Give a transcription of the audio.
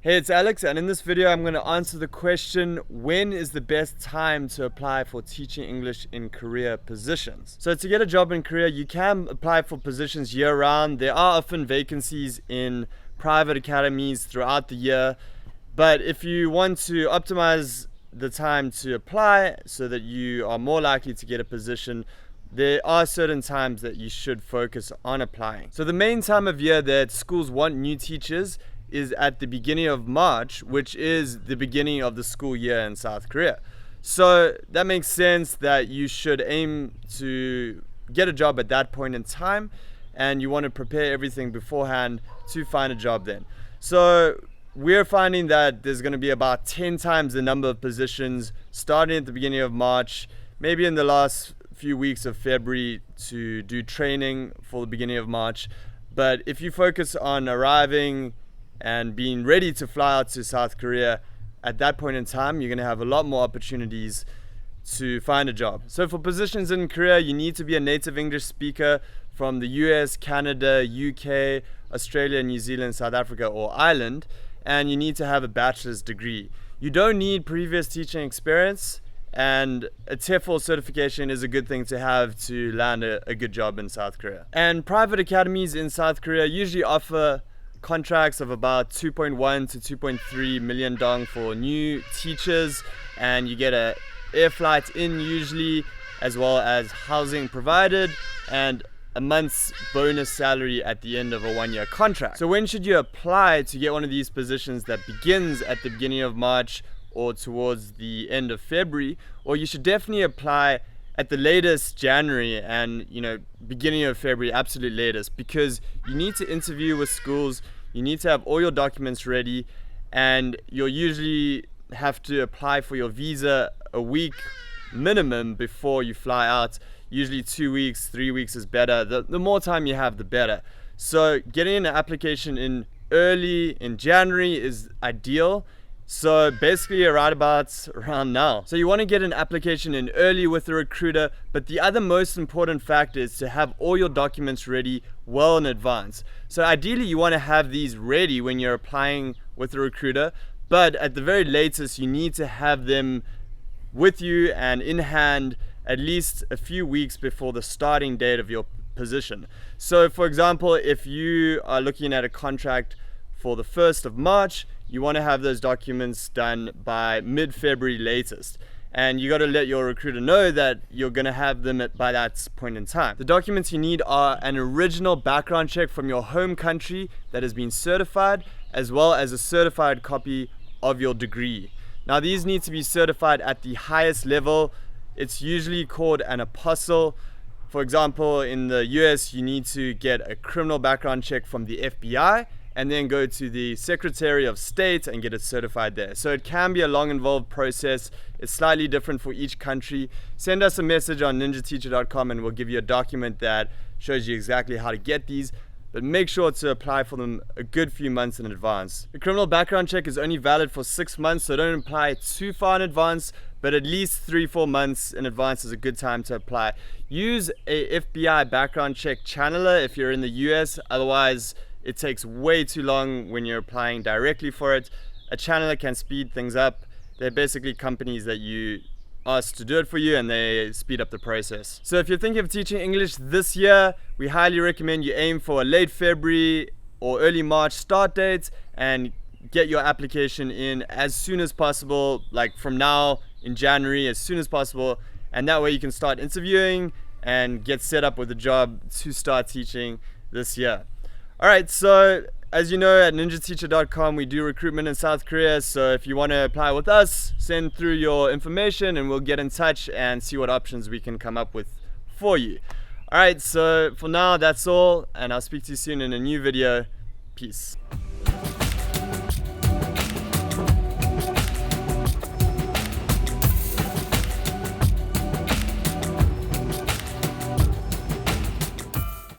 Hey, it's Alex, and in this video I'm going to answer the question, when is the best time to apply for teaching English in Korea positions? So to get a job in Korea, you can apply for positions year-round. There are often vacancies in private academies throughout the year, but if you want to optimize the time to apply so that you are more likely to get a position, there are certain times that you should focus on applying. So the main time of year that schools want new teachers is at the beginning of March, which is the beginning of the school year in South Korea. So that makes sense that you should aim to get a job at that point in time, and you want to prepare everything beforehand to find a job then. So we're finding that there's going to be about 10 times the number of positions starting at the beginning of March, maybe in the last few weeks of February to do training for the beginning of March. But if you focus on arriving and being ready to fly out to South Korea at that point in time, you're going to have a lot more opportunities to find a job. So for positions in Korea, you need to be a native English speaker from the US, Canada, UK, Australia, New Zealand, South Africa, or Ireland, and you need to have a bachelor's degree. You don't need previous teaching experience, and a TEFL certification is a good thing to have to land a good job in South Korea. And private academies in South Korea usually offer contracts of about 2.1 to 2.3 million dong for new teachers, and you get a air flight in usually, as well as housing provided and a month's bonus salary at the end of a 1-year contract. So when should you apply to get one of these positions that begins at the beginning of March or towards the end of February? Or you should definitely apply at the latest January and beginning of February, absolute latest, because you need to interview with schools, you need to have all your documents ready, and you'll usually have to apply for your visa a week minimum before you fly out. Usually 2 weeks, 3 weeks is better. The more time you have, the better. So getting an application in early in January is ideal. So basically around now. So you want to get an application in early with the recruiter, but the other most important factor is to have all your documents ready well in advance. So ideally you want to have these ready when you're applying with the recruiter, but at the very latest you need to have them with you and in hand at least a few weeks before the starting date of your position. So for example, if you are looking at a contract for the 1st of March, you want to have those documents done by mid-February latest. And you got to let your recruiter know that you're going to have them by that point in time. The documents you need are an original background check from your home country that has been certified, as well as a certified copy of your degree. Now these need to be certified at the highest level. It's usually called an apostle. For example, in the US, you need to get a criminal background check from the FBI and then go to the Secretary of State and get it certified there. So it can be a long, involved process. It's slightly different for each country. Send us a message on ninjateacher.com and we'll give you a document that shows you exactly how to get these. But make sure to apply for them a good few months in advance. The criminal background check is only valid for 6 months, so don't apply too far in advance, but at least 3-4 months in advance is a good time to apply. Use a FBI background check channeler if you're in the US, otherwise it takes way too long when you're applying directly for it. A channeler can speed things up. They're basically companies that you ask to do it for you and they speed up the process. So if you're thinking of teaching English this year, we highly recommend you aim for a late February or early March start date and get your application in as soon as possible, like from now in January, as soon as possible, and that way you can start interviewing and get set up with a job to start teaching this year. Alright, so as you know, at ninjateacher.com we do recruitment in South Korea, so if you want to apply with us, send through your information and we'll get in touch and see what options we can come up with for you. Alright, so for now that's all, and I'll speak to you soon in a new video. Peace.